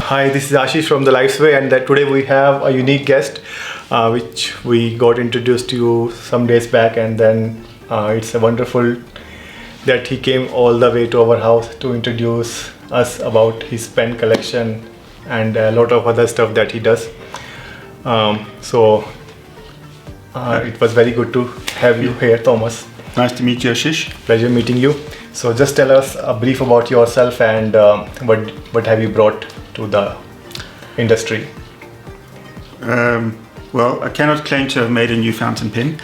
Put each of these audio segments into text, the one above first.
Hi, this is Aashish from the Lifesway, and today we have a unique guest, which we got introduced to you some days back, and then it's a wonderful that he came all the way to our house to introduce us about his pen collection and a lot of other stuff that he does. It was very good to have you here, Thomas. Nice to meet you, Aashish. Pleasure meeting you. So just tell us a brief about yourself and what have you brought to the industry. Well, I cannot claim to have made a new fountain pen.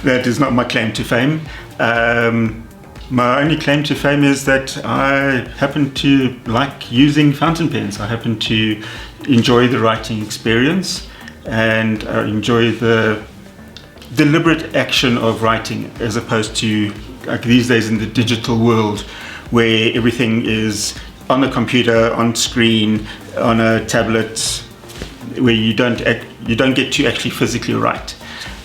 That is not my claim to fame. My only claim to fame is that I happen to like using fountain pens. I happen to enjoy the writing experience, and I enjoy the deliberate action of writing, as opposed to like these days in the digital world where everything is on a computer, on screen, on a tablet, where you don't get to actually physically write.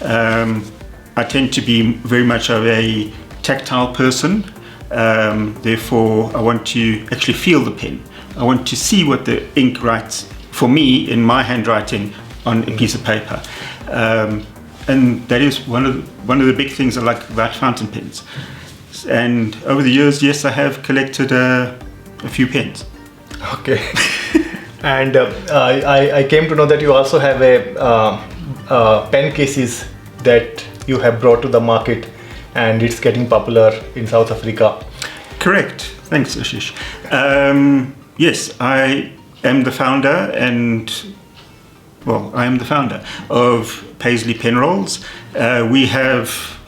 I tend to be very much of a tactile person, therefore I want to actually feel the pen. I want to see what the ink writes for me in my handwriting on a piece of paper. And that is one of the big things I like about fountain pens. And over the years, yes, I have collected a few pens. Okay. And I came to know that you also have a pen cases that you have brought to the market, and it's getting popular in South Africa. Correct. Thanks, Aashish. Yes, I am the founder of Paizley Pen Rolls. We have,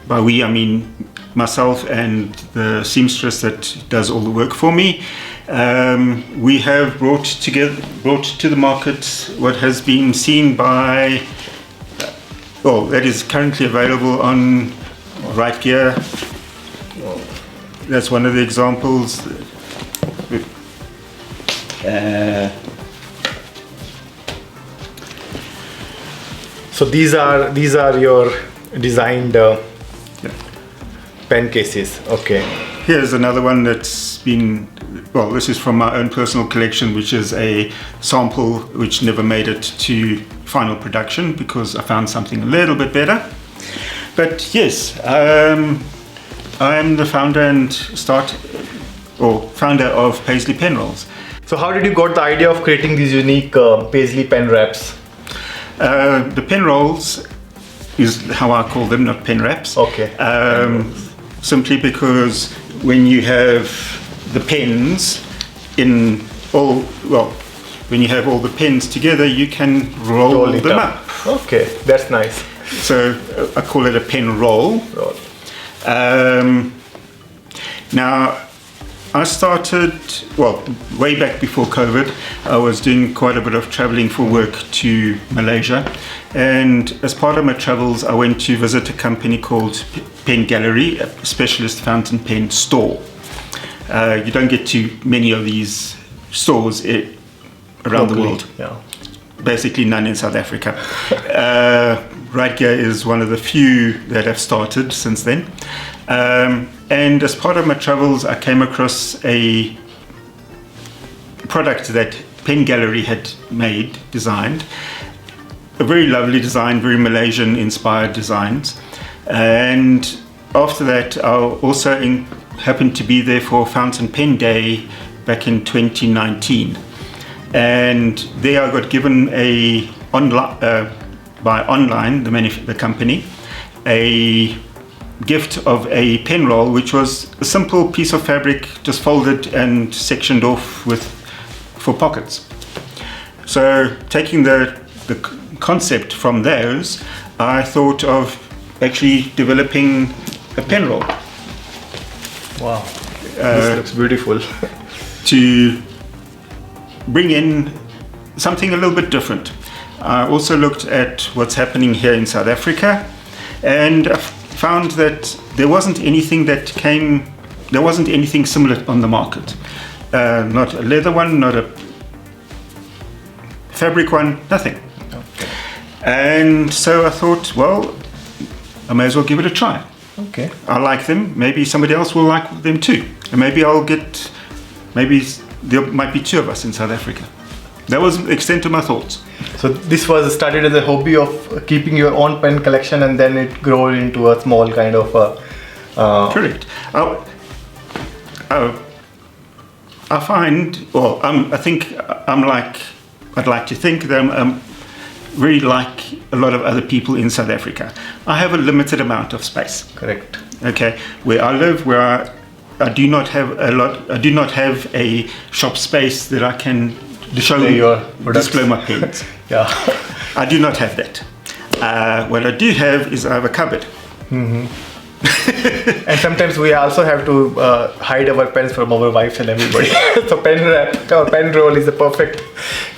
by we I mean myself and the seamstress that does all the work for me. We have brought to the market what has been seen by, that is currently available on Right Gear. That's one of the examples. So these are your designed pen cases. Okay. Here's another one that's been, this is from my own personal collection, which is a sample which never made it to final production because I found something a little bit better. But yes, I am the founder founder of Paizley Pen Rolls. So how did you got the idea of creating these unique Paizley pen wraps? The pen rolls is how I call them, not pen wraps. Okay. Simply because when you have the pens when you have all the pens together, you can roll them up. Okay, that's nice. So I call it a pen roll. Now, I started, way back before COVID, I was doing quite a bit of traveling for work to Malaysia. And as part of my travels, I went to visit a company called Pen Gallery, a specialist fountain pen store. You don't get to many of these stores around the world. Yeah. Basically none in South Africa. Right Gear is one of the few that have started since then. And as part of my travels, I came across a product that Pen Gallery had designed. A very lovely design, very Malaysian inspired designs. And after that, I also happened to be there for Fountain Pen Day back in 2019. And there I got given by Online, the company, a gift of a pen roll, which was a simple piece of fabric just folded and sectioned off for pockets. So taking the concept from those, I thought of actually developing a pen roll. Wow, this looks beautiful. To bring in something a little bit different. I also looked at what's happening here in South Africa, and I found that there wasn't anything similar on the market. Not a leather one, not a fabric one, nothing. Okay. And so I thought, I may as well give it a try. Okay. I like them, maybe somebody else will like them too. And maybe I'll get there might be 2 of us in South Africa. That was the extent of my thoughts. So this was started as a hobby of keeping your own pen collection, and then it grew into a small kind of Correct. I find, well, I think I'd like to think that I'm really like a lot of other people in South Africa. I have a limited amount of space. Correct. Okay, where I live, where I do not have I do not have a shop space that I can display my pens. Yeah. I do not have that. What I do have is I have a cupboard. And sometimes we also have to hide our pens from our wives and everybody. So pen wrap or pen roll is the perfect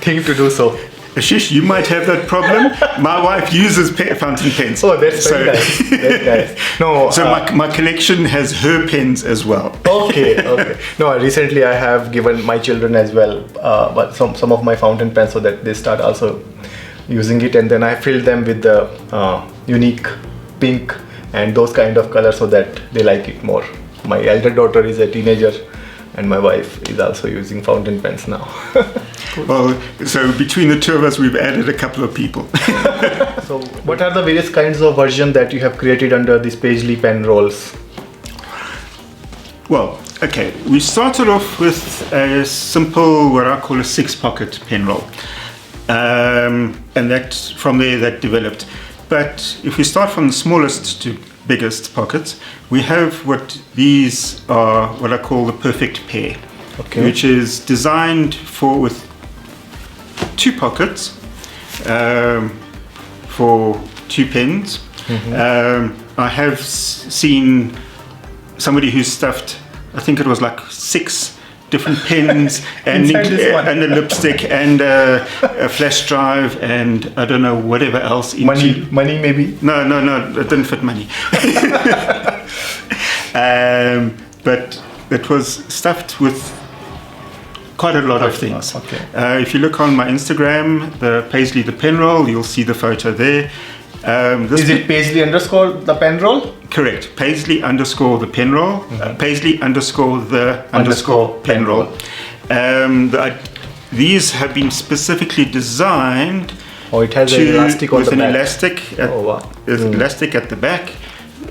thing to do so. Aashish, you might have that problem. My wife uses fountain pens. Oh, that's very nice. That's nice. No, so my collection has her pens as well. Okay. No, recently I have given my children as well, but some of my fountain pens so that they start also using it, and then I filled them with the unique pink and those kind of colors so that they like it more. My elder daughter is a teenager, and my wife is also using fountain pens now. Well, so between the 2 of us, we've added a couple of people. So, what are the various kinds of versions that you have created under these Paizley Pen Rolls? Well, okay, we started off with a simple, what I call a 6-pocket pen roll. And that from there that developed. But if we start from the smallest to biggest pockets, we have what these are, what I call the perfect pair, which is designed with 2 pockets for 2 pens. I have seen somebody who stuffed, I think it was like 6 different pens and a lipstick and a flash drive and I don't know whatever else. Money maybe? No, it didn't fit money. But it was stuffed with quite a lot of things. Okay. If you look on my Instagram, the Paizley the Pen Roll, you'll see the photo there. Is it Paizley underscore the pen roll? Correct. Paizley underscore the pen roll. Paizley underscore the underscore pen roll. These have been specifically designed. Oh, it has an elastic on the back. Elastic at the back,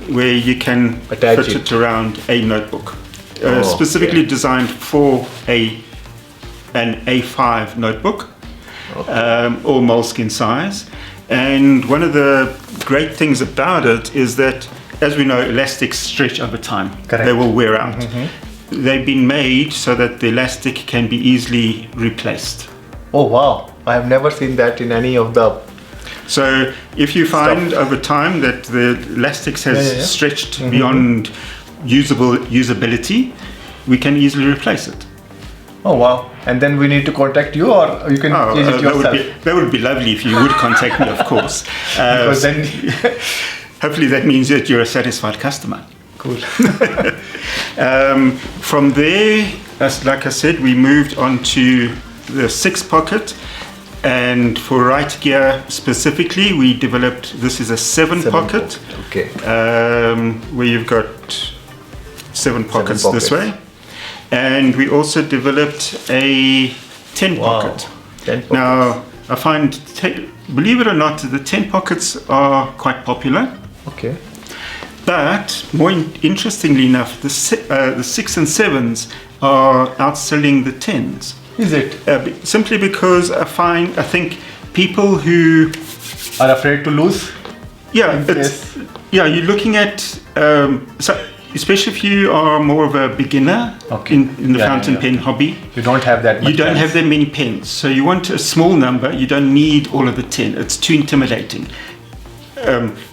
where you can attach fit it around a notebook. Specifically designed for an A5 notebook, or moleskin size. And one of the great things about it is that, as we know, elastics stretch over time. Correct. They will wear out. They've been made so that the elastic can be easily replaced. Oh wow, I have never seen that in any of the... So if you find over time that the elastics has stretched beyond usability, we can easily replace it. Oh wow. And then we need to contact you, or you can change it yourself? That would be lovely if you would contact me, of course. Because then hopefully that means that you're a satisfied customer. Cool. From there, like I said, we moved on to the 6-pocket. And for right gear specifically, we developed, this is a 7-pocket. Okay. Where you've got 7 pockets this way. And we also developed a 10-pocket. Wow. Now, I find, believe it or not, the 10 pockets are quite popular. Okay. But more interestingly enough, the 6 and 7s are outselling the 10s. Is it? Simply because I think people who are afraid to lose. Yeah, you're looking at especially if you are more of a beginner in the fountain pen hobby. You don't have that much. You don't have that many pens, so you want a small number. You don't need all of the 10. It's too intimidating.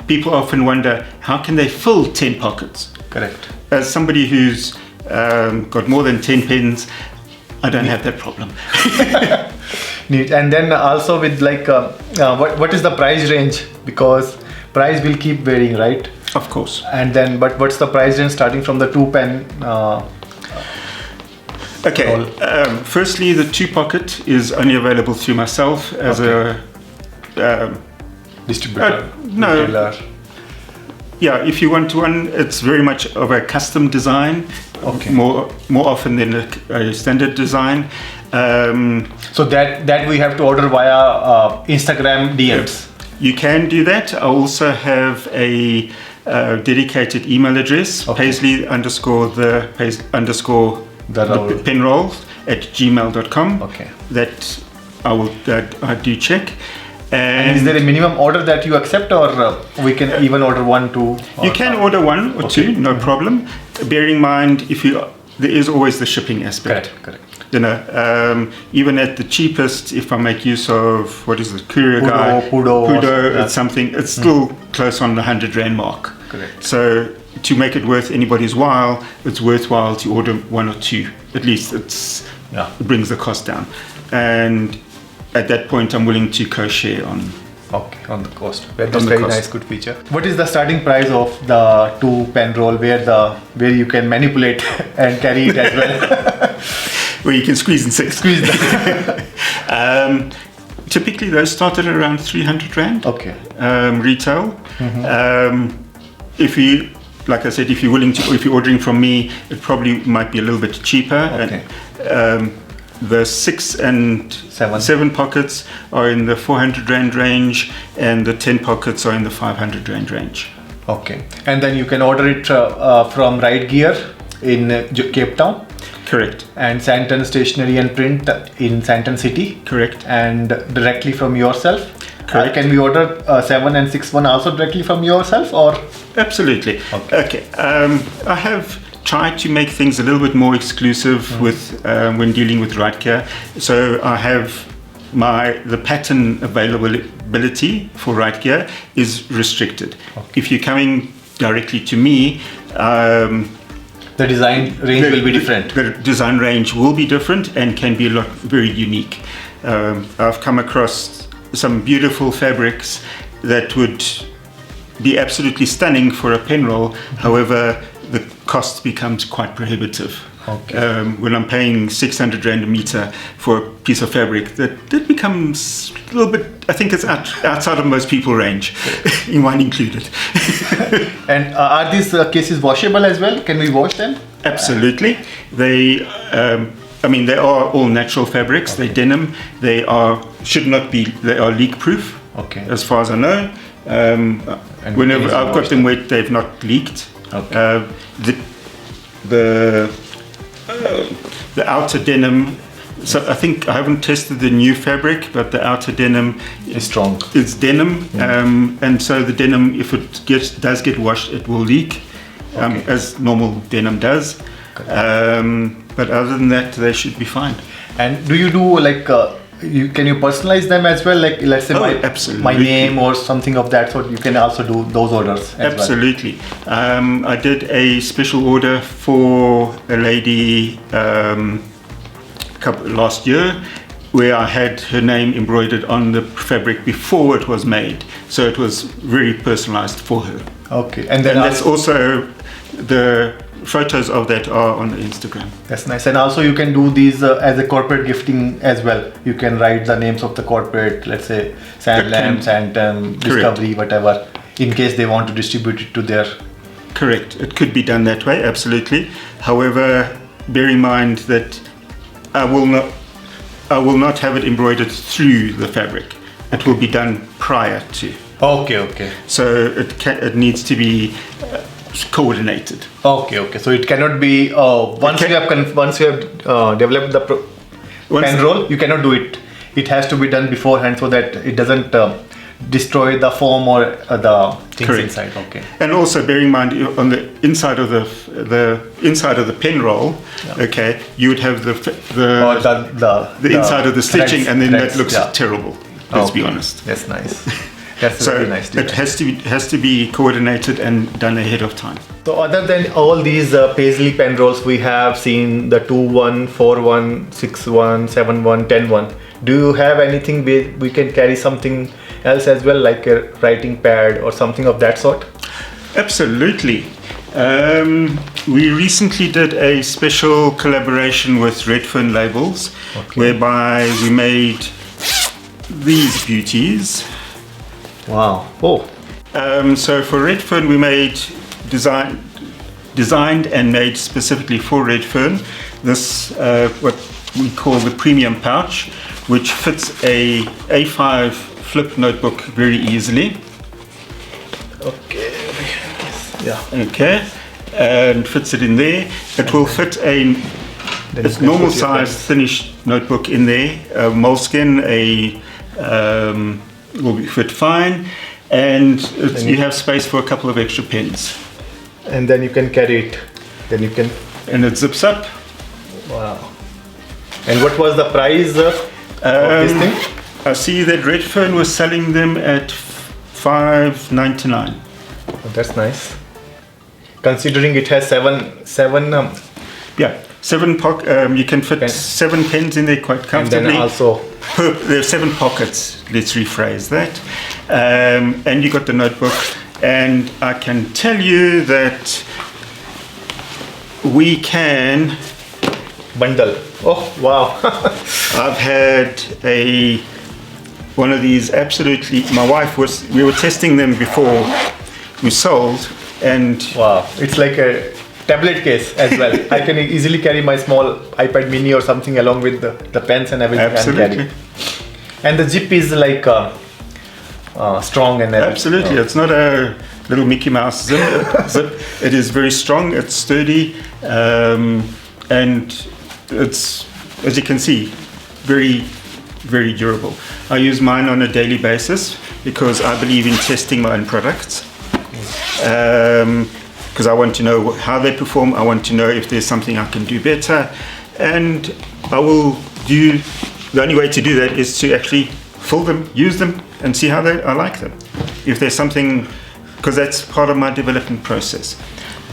People often wonder, how can they fill 10 pockets? Correct. As somebody who's got more than 10 pens, I don't have that problem. Neat. And then also with like, what is the price range? Because price will keep varying, right? Of course. And then, but what's the price range starting from the 2-pen? Firstly, the 2-pocket is only available through myself as a distributor. No. Retailer. Yeah, if you want one, it's very much of a custom design. Okay. More often than a standard design. So that we have to order via Instagram DMs. You can do that. I also have a dedicated email address, Paizley _ pen rolls at gmail.com. Okay. That I do check. And is there a minimum order that you accept, or we can even order 1, 2? You can order 1 or 2, no problem. Bearing in mind, there is always the shipping aspect. Correct. You know, even at the cheapest, if I make use of what is the courier guy, Pudo, it's something. It's still close on the 100 Rand mark. Correct. So to make it worth anybody's while, it's worthwhile to order 1 or 2. At least it brings the cost down. And at that point, I'm willing to co-share on the cost. That's very nice, good feature. What is the starting price of the 2 pen roll where you can manipulate and carry it as well? Where you can squeeze in 6. Typically, those start at around 300 Rand. Okay. Retail. If you, like I said, if you're willing to, if you're ordering from me, it probably might be a little bit cheaper. Okay. And, the 6 and 7 pockets are in the 400 Rand range, and the 10 pockets are in the 500 Rand range. Okay. And then you can order it from Right Gear in Cape Town. Correct. And Sandton Stationery and Print in Sandton City. Correct. And directly from yourself. Correct. Can we order 7 and 6 one also directly from yourself, or? Absolutely. Okay. I have tried to make things a little bit more exclusive with when dealing with Right Gear. So I have the pattern availability for Right Gear is restricted. If you're coming directly to me, the design range will be different. The design range will be different and can be very unique. I've come across some beautiful fabrics that would be absolutely stunning for a pen roll. However, the cost becomes quite prohibitive. Okay. When I'm paying 600 Rand a meter for a piece of fabric, that becomes a little bit, I think it's outside of most people's range, mine included. And are these cases washable as well? Can we wash them? Absolutely. They are all natural fabrics. They're denim. They are leak proof. Okay. As far as I know. Whenever I've got them wet, they've not leaked. Okay. The outer denim, so I think I haven't tested the new fabric, but the outer denim is strong. It's denim, and so the denim, if it does get washed, it will leak, as normal denim does. But other than that, they should be fine. And do you do can you personalize them as well? Like, let's say my name or something of that sort. You can also do those orders. Absolutely. I did a special order for a lady last year, where I had her name embroidered on the fabric before it was made. So it was very personalized for her. Okay. And that's also the photos of that are on Instagram. That's nice. And also you can do these as a corporate gifting as well. You can write the names of the corporate, let's say Sandlam, Sandton, Discovery, whatever, in case they want to distribute it to their... Correct. It could be done that way, absolutely. However, bear in mind that I will not have it embroidered through the fabric. It will be done prior to. Okay. So it needs to be coordinated. Okay. So it cannot be once you have developed the pen roll, you cannot do it. It has to be done beforehand so that it doesn't destroy the foam or the things inside. Okay. And also bear in mind, on the inside of the pen roll, you would have the inside of the stitching, and then that looks terrible. Let's be honest. That's nice. That's a really nice design. It has to be coordinated and done ahead of time. So other than all these Paizley pen rolls, we have seen the 2-1, 4-1, 6-1, 7-1, 10-1. Do you have anything we can carry something else as well, like a writing pad or something of that sort? Absolutely. We recently did a special collaboration with Redfern Labels, whereby we made these beauties. Wow. Oh. So for red fern, we designed and made specifically for red fern this what we call the premium pouch, which fits a A5 flip notebook very easily. Okay. Yeah. Okay, and fits it in there. It will fit a normal size thinnish notebook in there. Moleskin will fit fine, and you have space for a couple of extra pens. And then you can carry it. And it zips up. Wow. And what was the price of this thing? I see that red fern was selling them at $5.99. Oh, that's nice. Considering it has seven. Yeah, you can fit 7 pens in there quite comfortably. And then also there are 7 pockets. Let's rephrase that. And you got the notebook. And I can tell you that we can bundle. Oh wow. I've had one of these absolutely. My wife we were testing them before we sold, and wow, it's like a tablet case as well. I can easily carry my small iPad mini or something along with the pens and everything. Absolutely. And the zip is like strong and everything. Absolutely. It's not a little Mickey Mouse zip. It is very strong, it's sturdy, and it's, as you can see, very, very durable. I use mine on a daily basis because I believe in testing my own products. Because I want to know how they perform, I want to know if there's something I can do better, and the only way to do that is to actually fill them, use them, and see how I like them. If there's something, because that's part of my development process.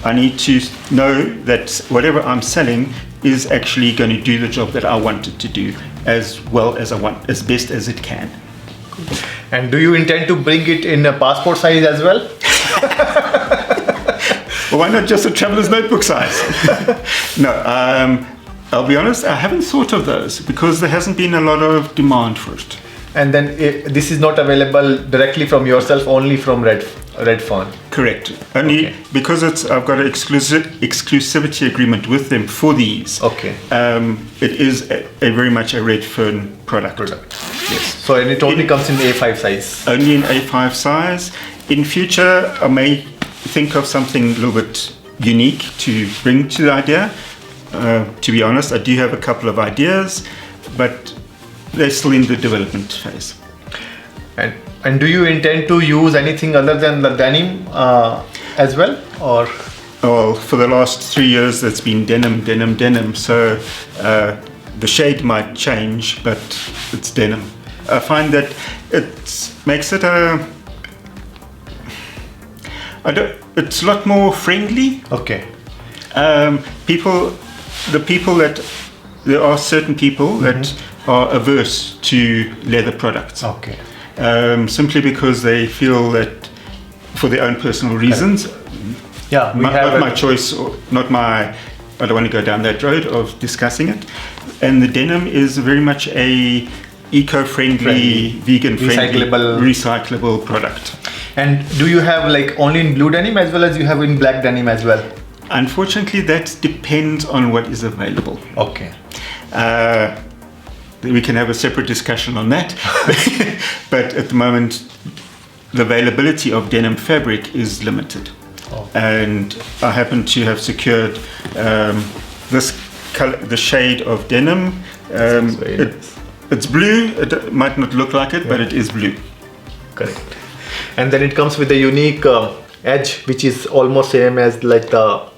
I need to know that whatever I'm selling is actually going to do the job that I want it to do as well as I want, as best as it can. And do you intend to bring it in a passport size as well? Well, why not just a traveler's notebook size? No, I'll be honest, I haven't thought of those because there hasn't been a lot of demand for it. And then this is not available directly from yourself, only from Red Fern. Correct. Only because I've got an exclusivity agreement with them for these. Okay. It is a very much a red fern product. Yes. So and it only comes in A5 size. Only in A5 size. In future, I may think of something a little bit unique to bring to the idea. To be honest, I do have a couple of ideas, but they're still in the development phase. And do you intend to use anything other than the denim as well, or? Well, for the last 3 years, it's been denim. So the shade might change, but it's denim. I find that it makes it it's a lot more friendly. Okay. There are certain people that are averse to leather products. Okay. Simply because they feel that for their own personal reasons. Yeah, not my choice, or not my. I don't want to go down that road of discussing it. And the denim is very much a eco-friendly, vegan-friendly, recyclable product. And do you have like only in blue denim as well as you have in black denim as well? Unfortunately, that depends on what is available. Okay. We can have a separate discussion on that. But at the moment, the availability of denim fabric is limited. Oh. And I happen to have secured this color, the shade of denim. It's blue. It might not look like it, but it is blue. Correct. And then it comes with a unique edge, which is almost same as like the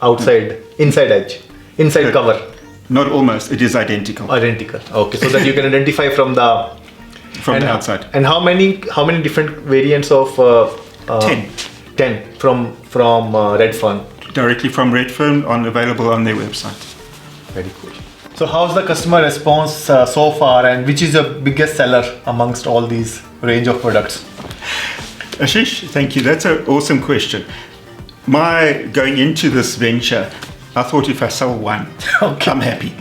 inside edge, inside cover. Not almost. It is identical. Identical. Okay, so that you can identify from the outside. And how many different variants of 10 from Red Fern? Directly from Red Fern, available on their website. Very cool. So how's the customer response so far, and which is your biggest seller amongst all these range of products? Aashish, thank you. That's an awesome question. My going into this venture, I thought if I sell one, I'm happy.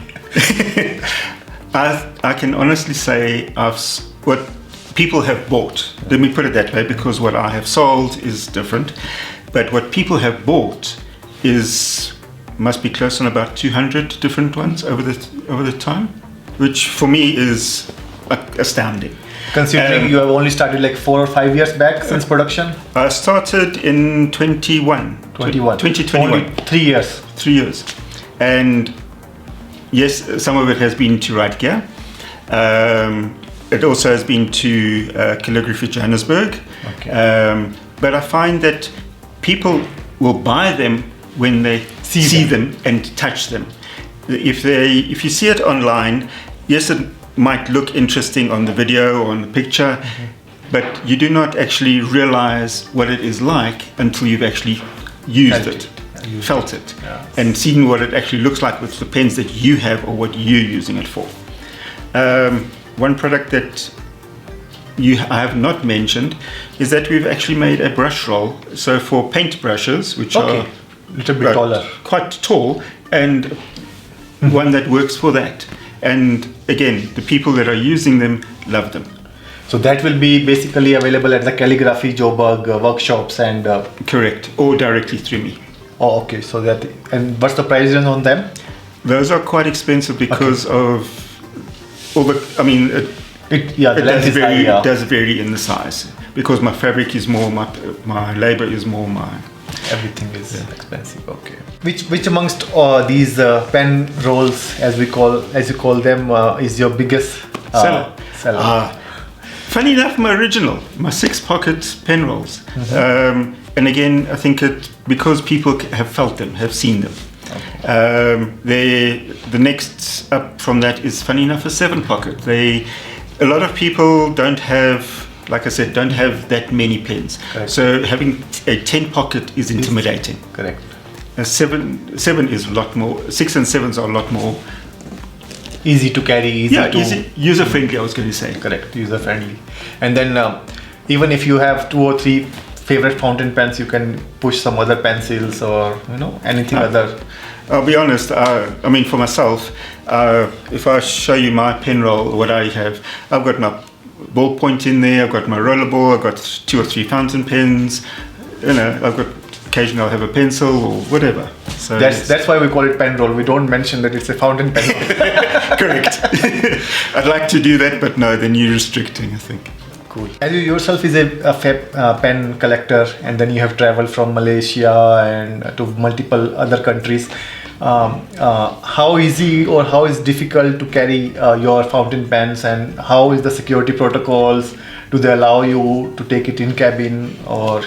I can honestly say what people have bought. Let me put it that way, because what I have sold is different. But what people have bought must be close on about 200 different ones over the time, which for me is astounding. Considering you have only started like 4 or 5 years back since production? I started in 2021. Only 3 years. 3 years. And yes, some of it has been to write gear. It also has been to calligraphy Johannesburg. Okay. But I find that people will buy them when they see them and touch them. If you see it online, yes, it might look interesting on the video or on the picture, but you do not actually realize what it is like until you've actually felt it, and seen what it actually looks like with the pens that you have or what you're using it for. One product that I have not mentioned is that we've actually made a brush roll. So for paint brushes, which are a little bit taller, quite tall, and one that works for that. And again, the people that are using them love them. So that will be basically available at the calligraphy Joburg workshops and correct, or directly through me. Oh, okay. So that, and what's the price range on them? Those are quite expensive because of all the. I mean, it does vary in the size, because my fabric is more, my labor is more, everything is expensive. Okay. Which amongst these pen rolls, as you call them, is your biggest seller? Funny enough, my 6-pocket pen rolls. And again, I think because people have felt them, have seen them. Okay. The next up from that is, funny enough, a 7-pocket. A lot of people don't have, like I said, don't have that many pens. Correct. So having a 10-pocket is intimidating. Correct. A 7 is a lot more. 6 and 7s are a lot more easy to carry, user friendly. I was going to say. Correct, user friendly. And then even if you have 2 or 3 favorite fountain pens, you can push some other pencils or anything other. I'll be honest. I mean, for myself, if I show you my pen roll, what I have, I've got my ballpoint in there. I've got my rollerball. I've got 2 or 3 fountain pens. I've got. Occasionally I'll have a pencil or whatever. So that's why we call it pen roll. We don't mention that it's a fountain pen roll. Correct. I'd like to do that, but no, then you're restricting, I think. Cool. As you yourself is a pen collector, and then you have traveled from Malaysia and to multiple other countries. How easy or how is difficult to carry your fountain pens, and how is the security protocols? Do they allow you to take it in cabin, or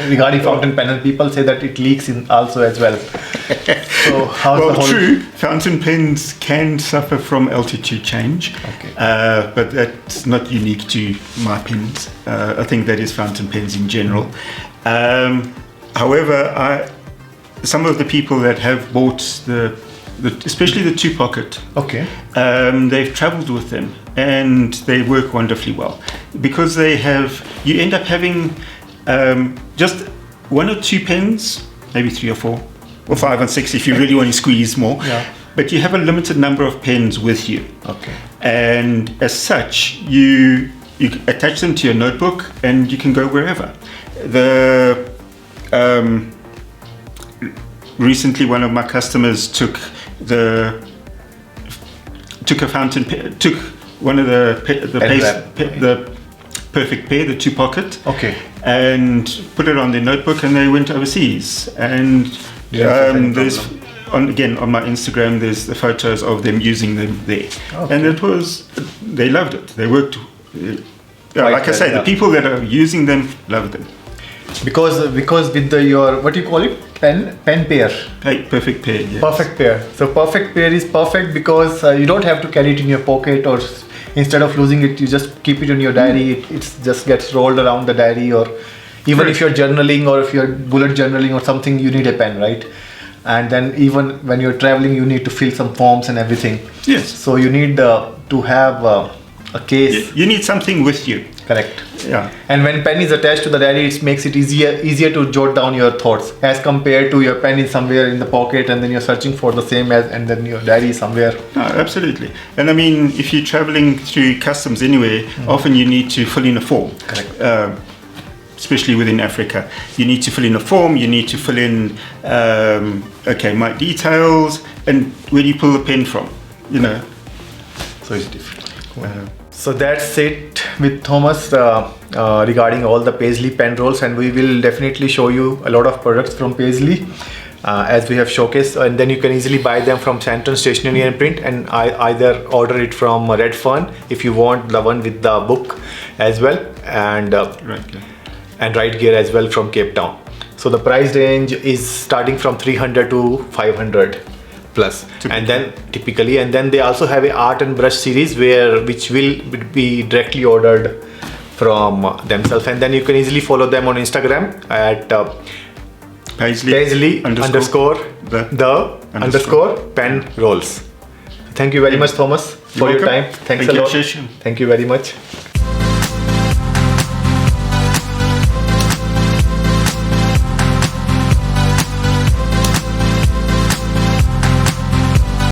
regarding fountain pen, and people say that it leaks in also as well. So true. Fountain pens can suffer from altitude change, but that's not unique to my pens. I think that is fountain pens in general. However, some of the people that have bought especially the 2-pocket, they've travelled with them and they work wonderfully well, because you end up having just 1 or 2 pens, maybe 3 or 4 or 5 and 6 if you really want to squeeze more. Yeah. But you have a limited number of pens with you. Okay. And as such, you attach them to your notebook and you can go wherever. Recently, one of my customers took one of the perfect pair, the 2-pocket, and put it on their notebook, and they went overseas. And there's on my Instagram, there's the photos of them using them there, and they loved it. They worked. Like I say, the people that are using them love them. Because with your, what do you call it, pen pair, perfect pair. Yes. Perfect pair. So perfect pair is perfect because you don't have to carry it in your pocket, or instead of losing it, you just keep it in your diary. It just gets rolled around the diary, or even if you're journaling or if you're bullet journaling or something, you need a pen, right? And then even when you're traveling, you need to fill some forms and everything. Yes. So you need to have a case. You need something with you. Correct. Yeah. And when pen is attached to the diary, it makes it easier to jot down your thoughts as compared to your pen is somewhere in the pocket and then you're searching for the same as, and then your diary is somewhere. No, absolutely. And I mean, if you're traveling through customs anywhere, often you need to fill in a form. Correct. Especially within Africa, you need to fill in a form. You need to fill in, okay, my details, and where do you pull the pen from? You know. So it's different. So that's it with Thomas regarding all the Paizley pen rolls, and we will definitely show you a lot of products from Paizley as we have showcased, and then you can easily buy them from Sandton Stationery and Print, and either order it from Red Fern if you want the one with the book as well, and and Right Gear as well from Cape Town. So the price range is starting from 300 to 500 plus. And then typically, and then they also have a art and brush series which will be directly ordered from themselves, and then you can easily follow them on Instagram at Paizley underscore pen rolls. Thank you very much, Thomas, for your time. Thanks a lot. Thank you very much.